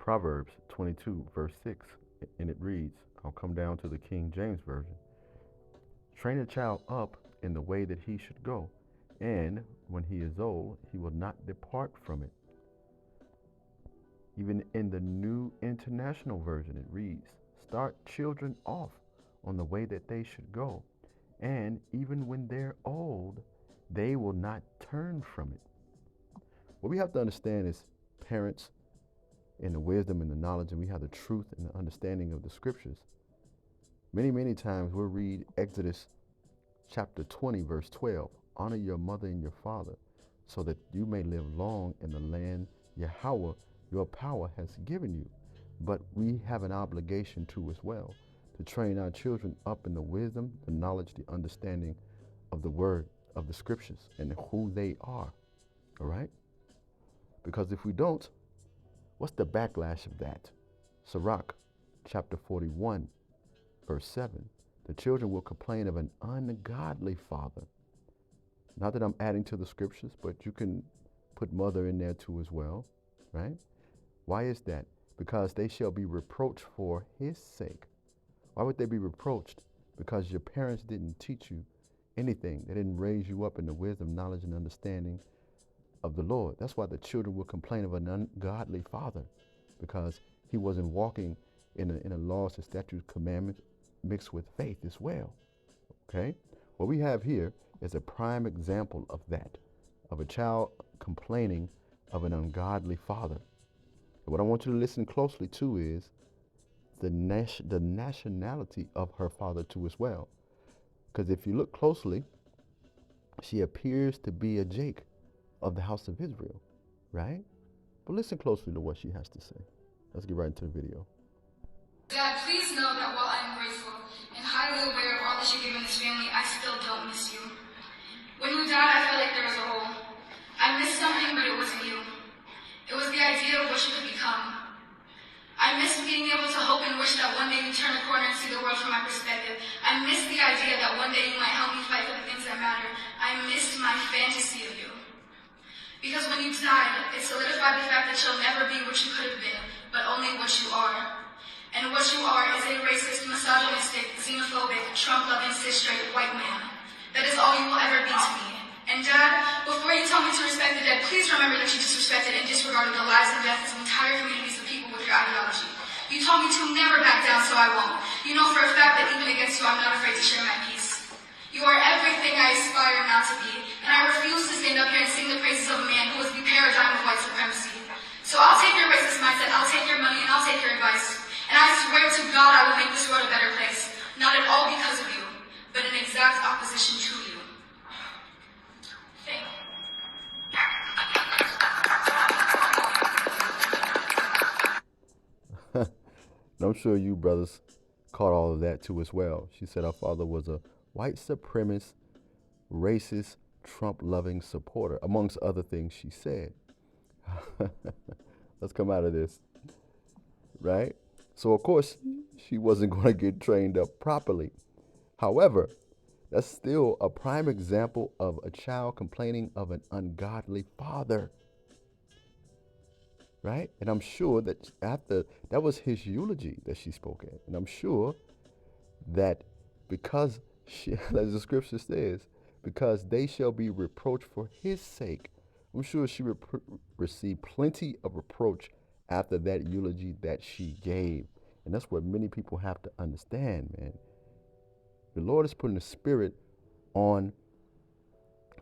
Proverbs 22, verse 6, and it reads, I'll come down to the King James Version. Train a child up in the way that he should go, and when he is old, he will not depart from it. Even in the New International Version, it reads, start children off on the way that they should go, and even when they're old, they will not turn from it. What we have to understand is parents in the wisdom and the knowledge, and we have the truth and the understanding of the scriptures. Many times we'll read Exodus chapter 20, verse 12. Honor your mother and your father, so that you may live long in the land Yahweh, your power, has given you. But we have an obligation too as well, to train our children up in the wisdom, the knowledge, the understanding of the word, of the scriptures, and who they are. All right? Because if we don't, what's the backlash of that? Sirach chapter 41, verse 7. The children will complain of an ungodly father. Not that I'm adding to the scriptures, but you can put mother in there too as well, right? Why is that? Because they shall be reproached for his sake. Why would they be reproached? Because your parents didn't teach you anything. They didn't raise you up in the wisdom, knowledge, and understanding of the Lord. That's why the children will complain of an ungodly father, because he wasn't walking in a laws, and statutes, commandments mixed with faith as well. Okay? What we have here is a prime example of that, of a child complaining of an ungodly father. And what I want you to listen closely to is the nationality of her father too as well. Because if you look closely, she appears to be a Jake of the house of Israel, right? But listen closely to what she has to say. Let's get right into the video. Dad, please know that while I'm grateful and highly aware of all that you've given this family, I still don't miss you. When you died, I felt like there was a hole. I missed something, but it wasn't you. It was the idea of what you could become. I missed being able to hope and wish that one day you'd turn a corner and see the world from my perspective. I missed the idea that one day you might help me fight for the things that matter. I missed my fantasy of you. Because when you died, it solidified the fact that you'll never be what you could have been, but only what you are. And what you are is a racist, misogynistic, xenophobic, Trump-loving, cis-straight white man. That is all you will ever be to me. And Dad, before you tell me to respect the dead, please remember that you disrespected and disregarded the lives and deaths of entire communities of people with your ideology. You told me to never back down, so I won't. You know for a fact that even against you, I'm not afraid to share my peace. You are everything I aspire not to be, and I refuse to stand up here and sing the praises of a man who was the paradigm of white supremacy. So I'll take your racist mindset, I'll take your money, and I'll take your advice. And I swear to God I will make this world a better place. Not at all because of you, but in exact opposition to you. Thank you. And I'm sure you brothers caught all of that too as well. She said her father was a white supremacist, racist, Trump-loving supporter, amongst other things she said. Let's come out of this, right? So, of course, she wasn't going to get trained up properly. However, that's still a prime example of a child complaining of an ungodly father, right? And I'm sure that after that was his eulogy that she spoke at. And I'm sure that because she, as the scripture says, because they shall be reproached for his sake, I'm sure she received plenty of reproach after that eulogy that she gave. And that's what many people have to understand, man. The Lord is putting a spirit on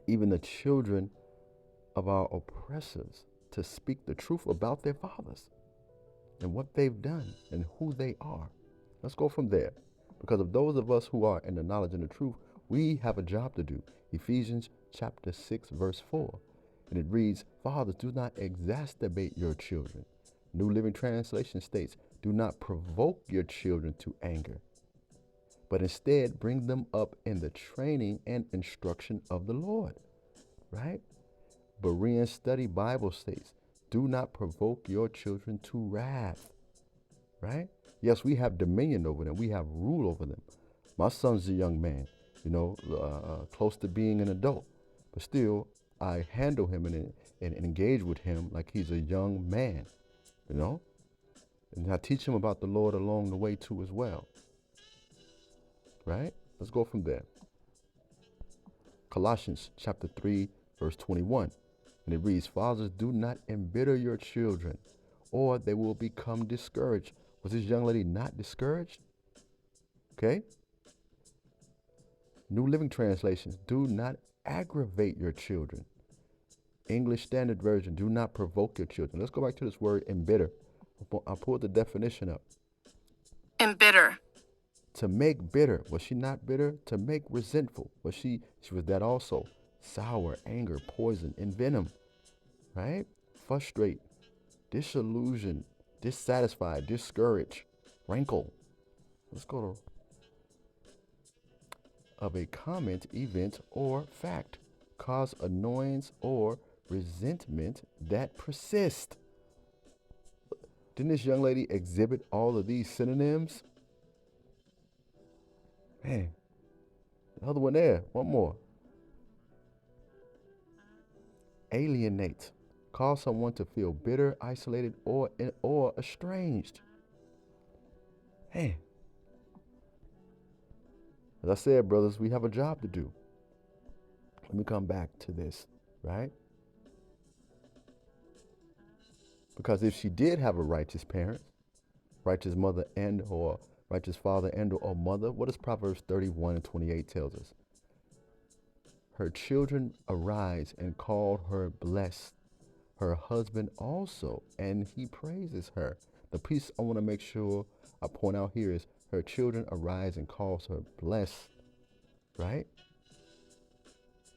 even the children of our oppressors to speak the truth about their fathers and what they've done and who they are. Let's go from there. Because of those of us who are in the knowledge and the truth, we have a job to do. Ephesians chapter 6, verse 4. And it reads, fathers, do not exacerbate your children. New Living Translation states, do not provoke your children to anger, but instead bring them up in the training and instruction of the Lord, right? Berean Study Bible states, do not provoke your children to wrath, right? Yes, we have dominion over them. We have rule over them. My son's a young man, close to being an adult, but still I handle him and engage with him like he's a young man, And I teach them about the Lord along the way too as well. Right? Let's go from there. Colossians chapter 3, verse 21. And it reads, fathers, do not embitter your children, or they will become discouraged. Was this young lady not discouraged? Okay. New Living Translations, do not aggravate your children. English Standard Version, do not provoke your children. Let's go back to this word embitter. I pulled the definition up. Embitter. To make bitter. Was she not bitter? To make resentful. Was she was that also? Sour, anger, poison, and venom. Right? Frustrate, disillusion, dissatisfied, discourage, rankle. Let's go to of a comment, event, or fact. Cause annoyance or resentment that persist. Didn't this young lady exhibit all of these synonyms? Man, the other one there, one more. Alienate. Cause someone to feel bitter, isolated, or estranged. Man. As I said, brothers, we have a job to do. Let me come back to this, right? Because if she did have a righteous parent, righteous mother and or righteous father and or mother, what does Proverbs 31 and 28 tells us? Her children arise and call her blessed. Her husband also, and he praises her. The piece I want to make sure I point out here is her children arise and calls her blessed, right?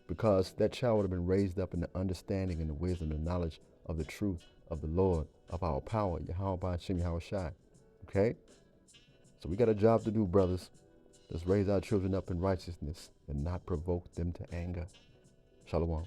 Because that child would have been raised up in the understanding and the wisdom and knowledge of the truth of the Lord, of our power, Yahweh Shem Yahweh Shai. Okay? So we got a job to do, brothers. Let's raise our children up in righteousness and not provoke them to anger. Shalom.